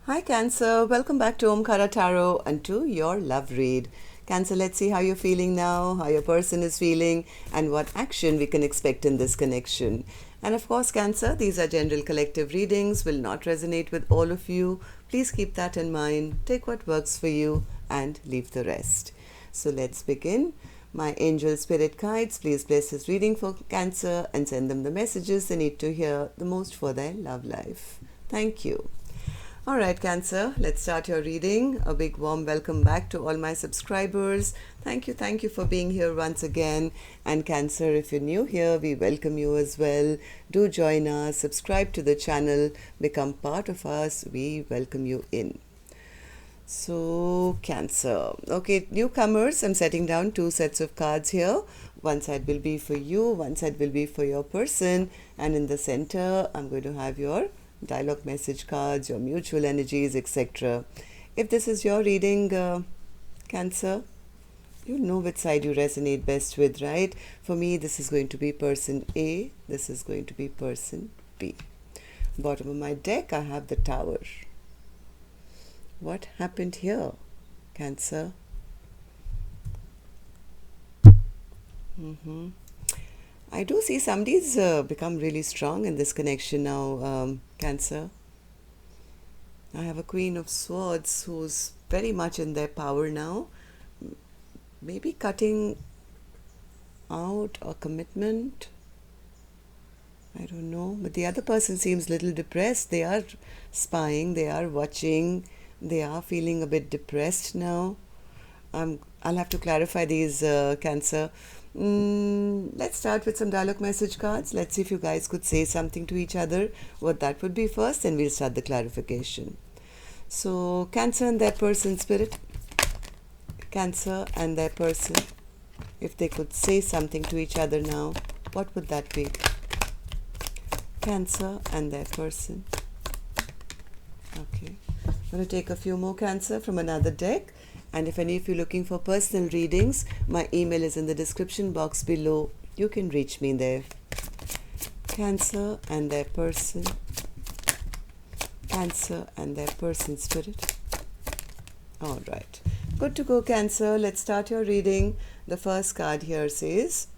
Hi Cancer, welcome back to Omkaratarot and to your love read. Cancer, let's see how you're feeling now, how your person is feeling, and what action we can expect in this connection. And of course, Cancer, these are general collective readings, will not resonate with all of you. Please keep that in mind. Take what works for you and leave the rest. So let's begin. My angel spirit guides, please bless this reading for Cancer and send them the messages they need to hear the most for their love life. Thank you. All right, Cancer, let's start your reading. A big warm welcome back to all my subscribers. Thank you for being here once again. And Cancer, if you're new here, we welcome you as well. Do join us, subscribe to the channel, become part of us. We welcome you in. So, Cancer. Okay, newcomers, I'm setting down 2 sets of cards here. One side will be for you, one side will be for your person. And in the center, I'm going to have your dialogue message cards, your mutual energies, etc. If this is your reading, Cancer, you know which side you resonate best with, right? For me, this is going to be person A, this is going to be person B. Bottom of my deck, I have the Tower. What happened here, Cancer? I do see somebody's become really strong in this connection now, Cancer. I have a Queen of Swords who's very much in their power now. Maybe cutting out a commitment. I don't know. But the other person seems a little depressed. They are spying. They are watching. They are feeling a bit depressed now. I'll have to clarify these, Cancer. Let's start with some dialogue message cards. Let's see if you guys could say something to each other. What that would be first, then we'll start the clarification. So, Cancer and their person, Spirit. Cancer and their person. If they could say something to each other now, what would that be? Cancer and their person. Okay. I'm going to take a few more, Cancer, from another deck. And if any of you are looking for personal readings, my email is in the description box below. You can reach me there. Cancer and their person. Cancer and their person, Spirit. All right. Good to go, Cancer. Let's start your reading. The first card here says,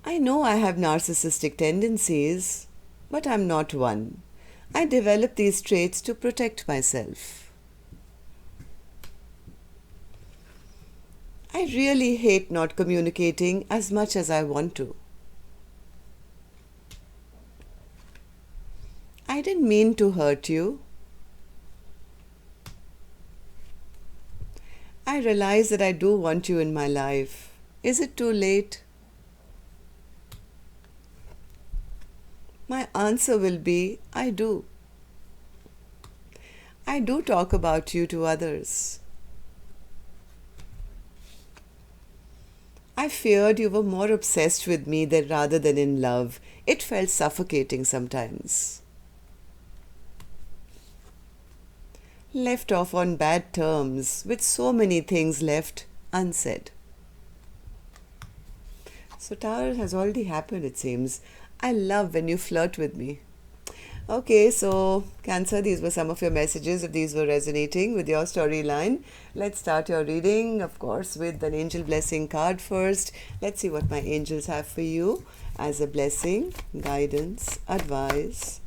I know I have narcissistic tendencies, but I'm not one. I develop these traits to protect myself. I really hate not communicating as much as I want to. I didn't mean to hurt you. I realize that I do want you in my life. Is it too late? My answer will be, I do. I do talk about you to others. I feared you were more obsessed with me rather than in love. It felt suffocating sometimes. Left off on bad terms, with so many things left unsaid. So Tower has already happened, it seems. I love when you flirt with me. Okay, so Cancer, these were some of your messages. If these were resonating with your storyline, let's start your reading, of course, with an angel blessing card first. Let's see what my angels have for you as a blessing, guidance, advice,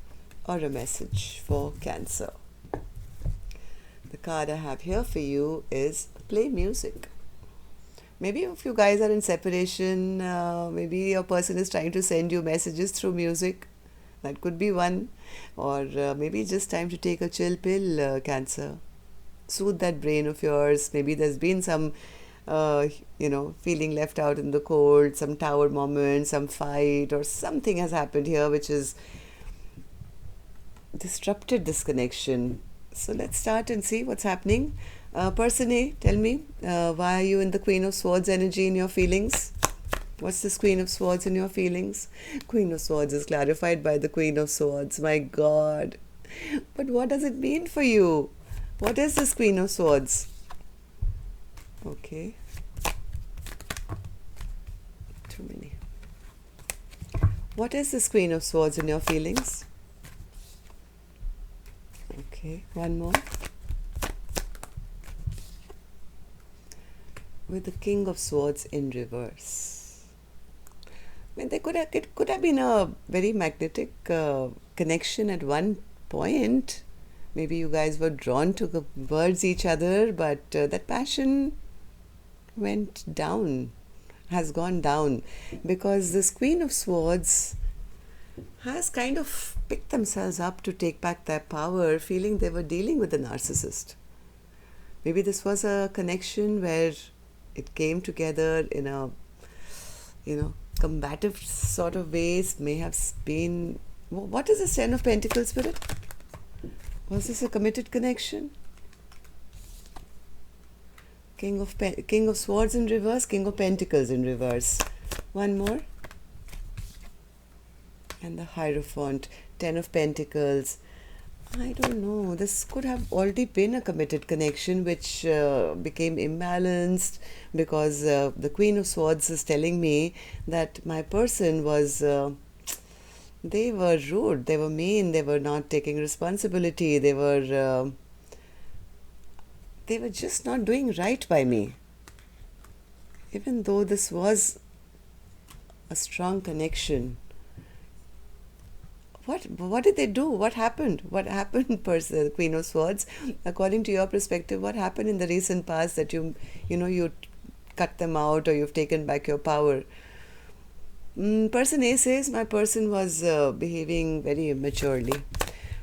or a message for Cancer. The card I have here for you is play music. Maybe if you guys are in separation, maybe your person is trying to send you messages through music. That could be one. Or maybe just time to take a chill pill, Cancer. Soothe that brain of yours. Maybe there's been some, feeling left out in the cold, some Tower moment, some fight, or something has happened here which has disrupted this connection. So let's start and see what's happening. Person A, tell me, why are you in the Queen of Swords energy in your feelings? What's this Queen of Swords in your feelings? Queen of Swords is clarified by the Queen of Swords. My God. But what does it mean for you? What is this Queen of Swords? Okay. Too many. What is this Queen of Swords in your feelings? Okay, one more. With the King of Swords in reverse. I mean, it could have been a very magnetic connection at one point. Maybe you guys were drawn towards each other, but that passion went down, has gone down, because this Queen of Swords has kind of picked themselves up to take back their power, feeling they were dealing with a narcissist. Maybe this was a connection where it came together in a, combative sort of ways. May have been, what is this Ten of Pentacles, Spirit? Was this a committed connection? King of Swords in reverse, King of Pentacles in reverse. One more. And the Hierophant, Ten of Pentacles. I don't know. This could have already been a committed connection which became imbalanced, because the Queen of Swords is telling me that my person was, they were rude, they were mean, they were not taking responsibility, they were just not doing right by me. Even though this was a strong connection. What did they do? What happened? What happened, Queen of Swords? According to your perspective, what happened in the recent past that you cut them out, or you've taken back your power? Person A says my person was behaving very immaturely,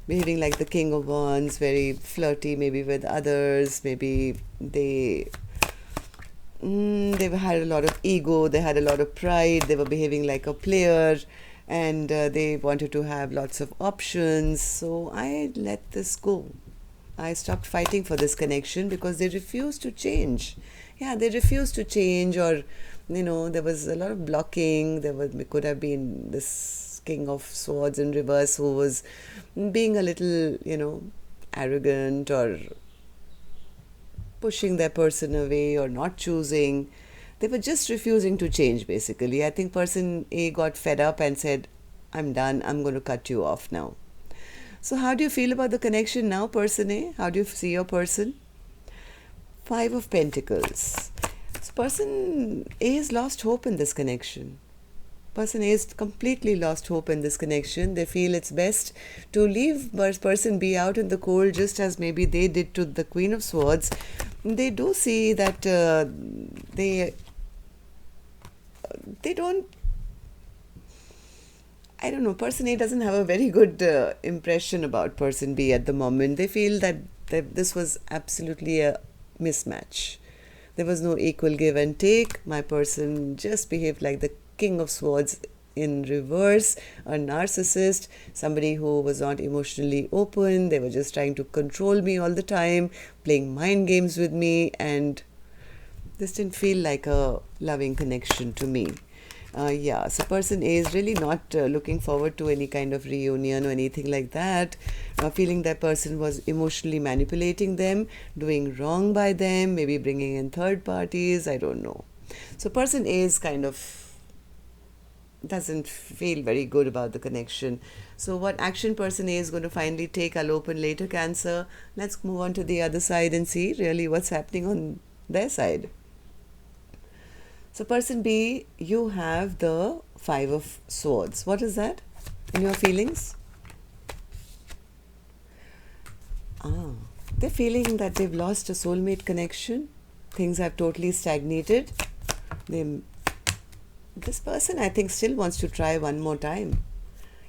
behaving like the King of Wands, very flirty, maybe with others. Maybe they had a lot of ego, they had a lot of pride, they were behaving like a player, and they wanted to have lots of options. So I let this go. I stopped fighting for this connection because they refused to change. Yeah, they refused to change, or there was a lot of blocking. Could have been this King of Swords in reverse who was being a little, arrogant, or pushing their person away, or not choosing. They were just refusing to change, basically. I think person A got fed up and said, I'm done, I'm going to cut you off now. So how do you feel about the connection now, person A? How do you see your person? Five of Pentacles. So person A has lost hope in this connection. Person A has completely lost hope in this connection. They feel it's best to leave person B out in the cold, just as maybe they did to the Queen of Swords. They do see that they don't, I don't know, person A doesn't have a very good impression about person B at the moment. They feel that this was absolutely a mismatch. There was no equal give and take. My person just behaved like the King of Swords in reverse, a narcissist, somebody who was not emotionally open. They were just trying to control me all the time, playing mind games with me, and this didn't feel like a loving connection to me. So person A is really not looking forward to any kind of reunion or anything like that, feeling that person was emotionally manipulating them, doing wrong by them, maybe bringing in third parties, I don't know. So person A is kind of doesn't feel very good about the connection. So what action person A is going to finally take, I'll open later, Cancer. Let's move on to the other side and see really what's happening on their side. So person B, you have the Five of Swords. What is that in your feelings? They're feeling that they've lost a soulmate connection. Things have totally stagnated. This person, I think, still wants to try one more time.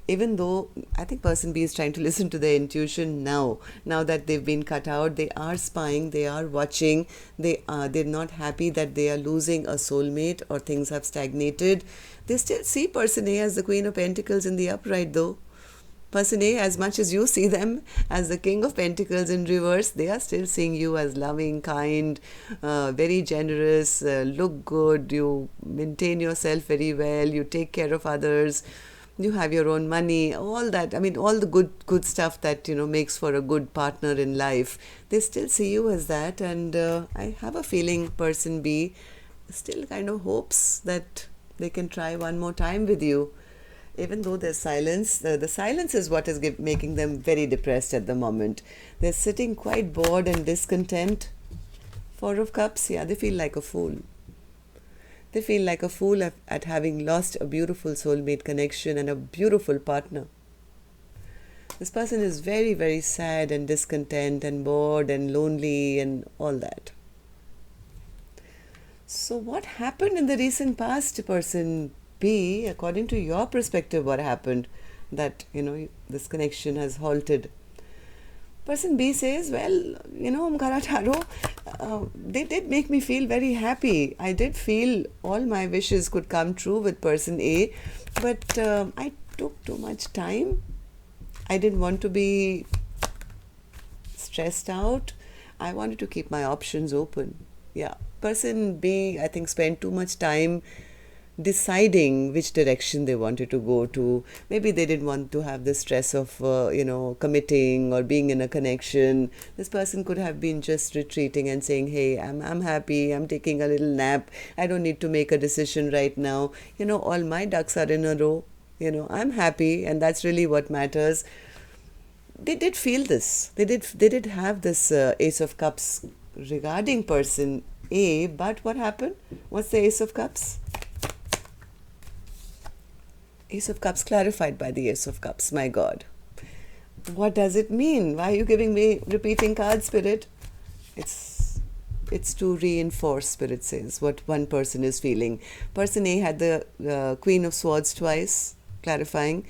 Even though I think person B is trying to listen to their intuition now that they've been cut out. They are spying, they are watching, they're not happy that they are losing a soulmate or things have stagnated. They still see person A as the Queen of Pentacles in the upright though. Person A, as much as you see them as the King of Pentacles in reverse, they are still seeing you as loving, kind, very generous, look good, you maintain yourself very well, you take care of others, you have your own money, all that. I mean, all the good stuff that, makes for a good partner in life. They still see you as that, and I have a feeling person B still kind of hopes that they can try one more time with you. Even though there's silence, the silence is what is making them very depressed at the moment. They're sitting quite bored and discontent. Four of Cups, yeah, they feel like a fool. They feel like a fool at having lost a beautiful soulmate connection and a beautiful partner. This person is very, very sad and discontent and bored and lonely and all that. So what happened in the recent past, person B, according to your perspective, what happened that, this connection has halted? Person B says, well, Omkaratarot, they did make me feel very happy. I did feel all my wishes could come true with person A, but I took too much time. I didn't want to be stressed out. I wanted to keep my options open. Yeah, person B, I think, spent too much time deciding which direction they wanted to go to. Maybe they didn't want to have the stress of, committing or being in a connection. This person could have been just retreating and saying, hey, I'm happy, I'm taking a little nap. I don't need to make a decision right now. All my ducks are in a row. I'm happy, and that's really what matters. They did feel this. They did have this Ace of Cups regarding person A, but what happened? What's the Ace of Cups? Ace of Cups clarified by the Ace of Cups. My God. What does it mean? Why are you giving me repeating cards, Spirit? It's to reinforce, Spirit says, what one person is feeling. Person A had the Queen of Swords twice, clarifying,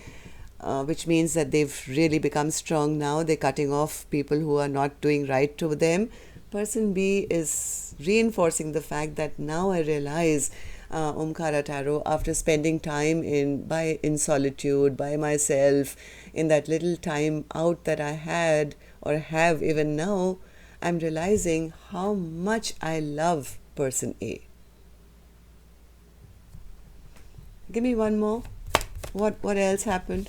which means that they've really become strong now. They're cutting off people who are not doing right to them. Person B is reinforcing the fact that now I realize, Omkaratarot, after spending time in solitude, by myself, in that little time out that I had or have even now, I'm realizing how much I love person A. Give me one more. What else happened?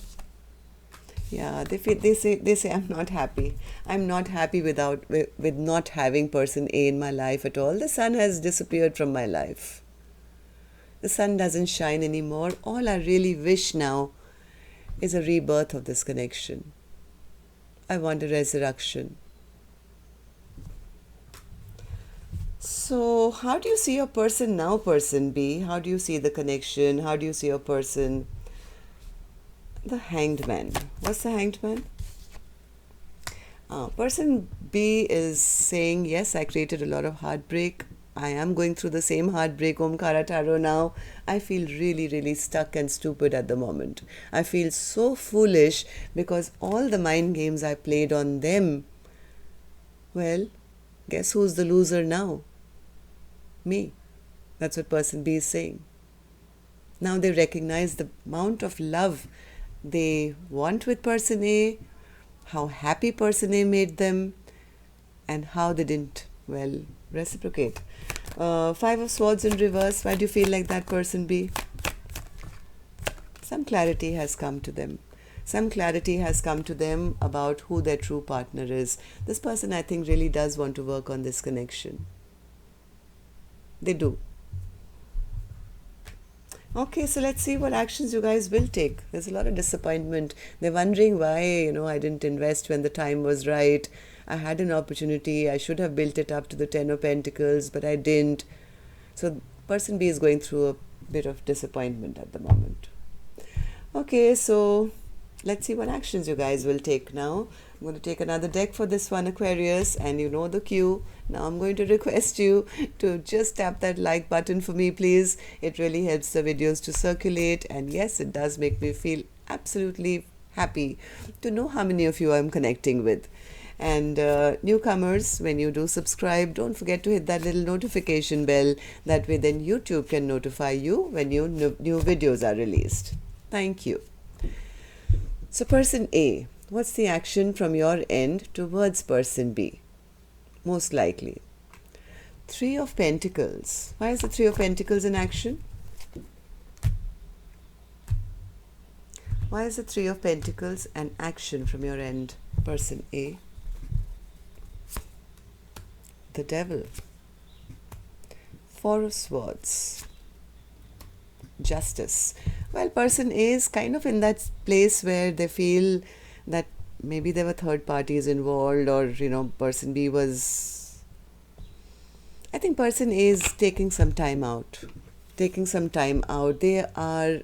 Yeah, they say I'm not happy. I'm not happy with not having person A in my life at all. The sun has disappeared from my life. The sun doesn't shine anymore. All I really wish now is a rebirth of this connection. I want a resurrection. So how do you see your person now, person B? How do you see the connection? How do you see your person? The Hanged Man. What's the Hanged Man? Person B is saying, yes, I created a lot of heartbreak. I am going through the same heartbreak, Omkaratarot, now. I feel really, really stuck and stupid at the moment. I feel so foolish because all the mind games I played on them, well, guess who's the loser now? Me. That's what person B is saying. Now they recognize the amount of love they want with person A, how happy person A made them, and how they didn't, well, reciprocate. Five of Swords in reverse. Why do you feel like that, person B? Some clarity has come to them. Some clarity has come to them about who their true partner is. This person, I think, really does want to work on this connection. They do. Okay, so let's see what actions you guys will take. There's a lot of disappointment. They're wondering why, I didn't invest when the time was right. I had an opportunity. I should have built it up to the Ten of Pentacles, but I didn't. So person B is going through a bit of disappointment at the moment. Okay, so let's see what actions you guys will take now. I'm going to take another deck for this one, Aquarius, and you know the cue. Now I'm going to request you to just tap that like button for me, please. It really helps the videos to circulate, and yes, it does make me feel absolutely happy to know how many of you I'm connecting with. And newcomers, when you do subscribe, don't forget to hit that little notification bell. That way then YouTube can notify you when new videos are released. Thank you. So person A, what's the action from your end towards person B? Most likely. Three of Pentacles. Why is the Three of Pentacles in action? Why is the Three of Pentacles an action from your end, person A? The Devil. Four of Swords. Justice. Well, person A is kind of in that place where they feel that maybe there were third parties involved, or person B was, I think person A is taking some time out. They are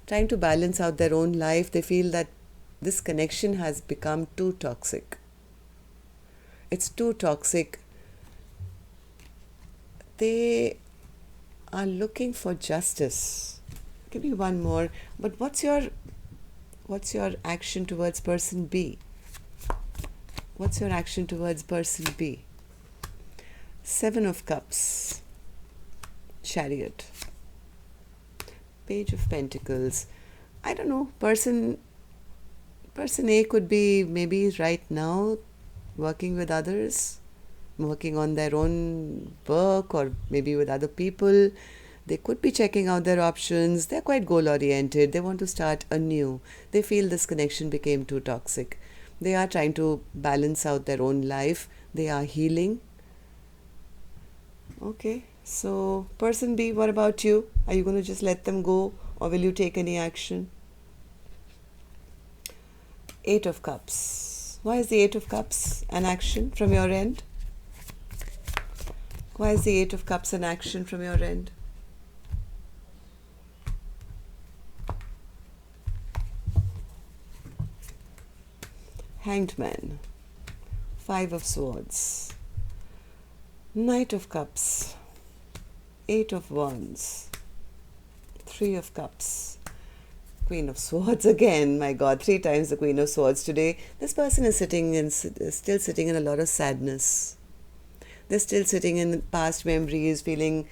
trying to balance out their own life. They feel that this connection has become too toxic. It's too toxic. They are looking for justice. Give me one more. But what's your action towards person B? What's your action towards person B? 7 of Cups, Chariot, Page of Pentacles. I don't know. Person A could be maybe right now working with others, working on their own work, or maybe with other people. They could be checking out their options. They're quite goal-oriented. They want to start anew. They feel this connection became too toxic. They are trying to balance out their own life. They are healing. Okay, so person B, what about you? Are you going to just let them go, or will you take any action? 8 of Cups. Why is the 8 of Cups an action from your end? Why is the 8 of Cups an action from your end? Hanged Man, 5 of Swords, Knight of Cups, 8 of Wands, 3 of Cups, Queen of Swords again. My God, 3 times the Queen of Swords today. This person is still sitting in a lot of sadness. They're still sitting in past memories, feeling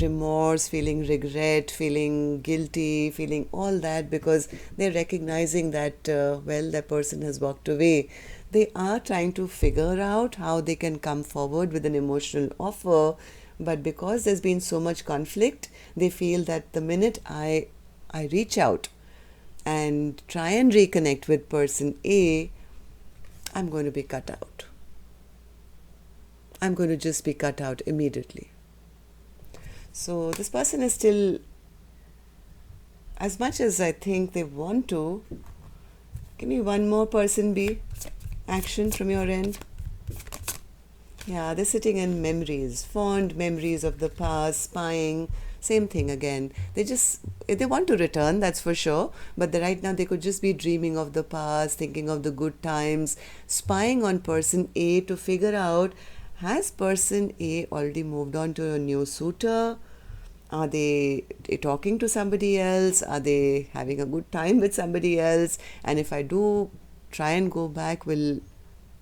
remorse, feeling regret, feeling guilty, feeling all that, because they're recognizing that, their person has walked away. They are trying to figure out how they can come forward with an emotional offer, but because there's been so much conflict, they feel that the minute I reach out and try and reconnect with person A, I'm going to be cut out. I'm going to just be cut out immediately. So this person is still, as much as I think they want to, give me one more person B, action from your end. Yeah, they're sitting in memories, fond memories of the past, spying, same thing again. They want to return, that's for sure, but right now they could just be dreaming of the past, thinking of the good times, spying on person A to figure out, has person A already moved on to a new suitor? Are they talking to somebody else? Are they having a good time with somebody else? And if I do try and go back, will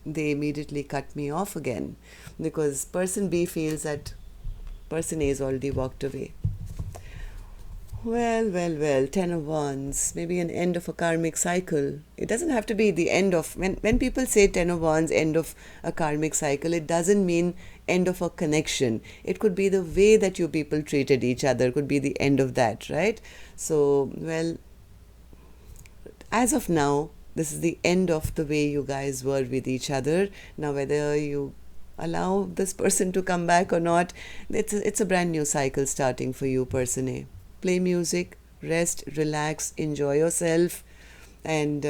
they immediately cut me off again? Because person B feels that person A has already walked away. Well, 10 of Wands, maybe an end of a karmic cycle. It doesn't have to be the end of, when people say 10 of Wands, end of a karmic cycle, it doesn't mean end of a connection. It could be the way that you people treated each other, could be the end of that, right? So, as of now, this is the end of the way you guys were with each other. Now, whether you allow this person to come back or not, it's a brand new cycle starting for you, person A. Play music, rest, relax, enjoy yourself, and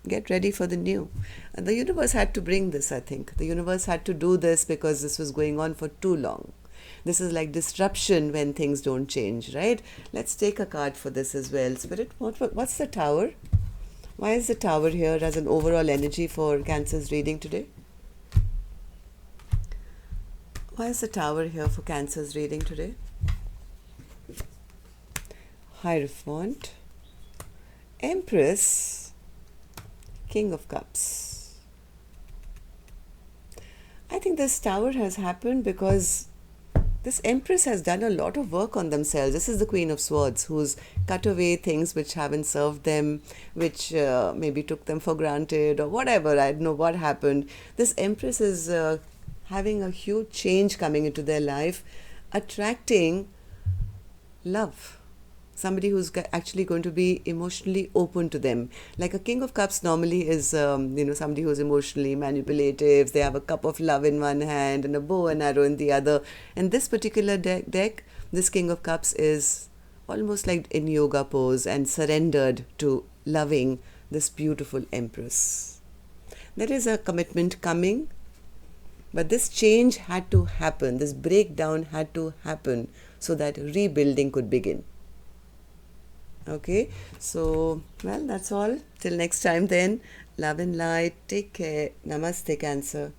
get ready for the new. And the universe had to bring this, I think. The universe had to do this because this was going on for too long. This is like disruption when things don't change, right? Let's take a card for this as well. Spirit, what's the Tower? Why is the Tower here as an overall energy for Cancer's reading today? Why is the Tower here for Cancer's reading today? Hierophant, Empress, King of Cups. I think this Tower has happened because this Empress has done a lot of work on themselves. This is the Queen of Swords, who's cut away things which haven't served them, which maybe took them for granted or whatever. I don't know what happened. This Empress is having a huge change coming into their life, attracting love. Somebody who's actually going to be emotionally open to them. Like a King of Cups normally is, somebody who's emotionally manipulative. They have a cup of love in one hand and a bow and arrow in the other. And this particular deck, this King of Cups is almost like in yoga pose, and surrendered to loving this beautiful Empress. There is a commitment coming, but this change had to happen, this breakdown had to happen so that rebuilding could begin. Okay, so, well, that's all. Till next time then, love and light. Take care. Namaste, Cancer.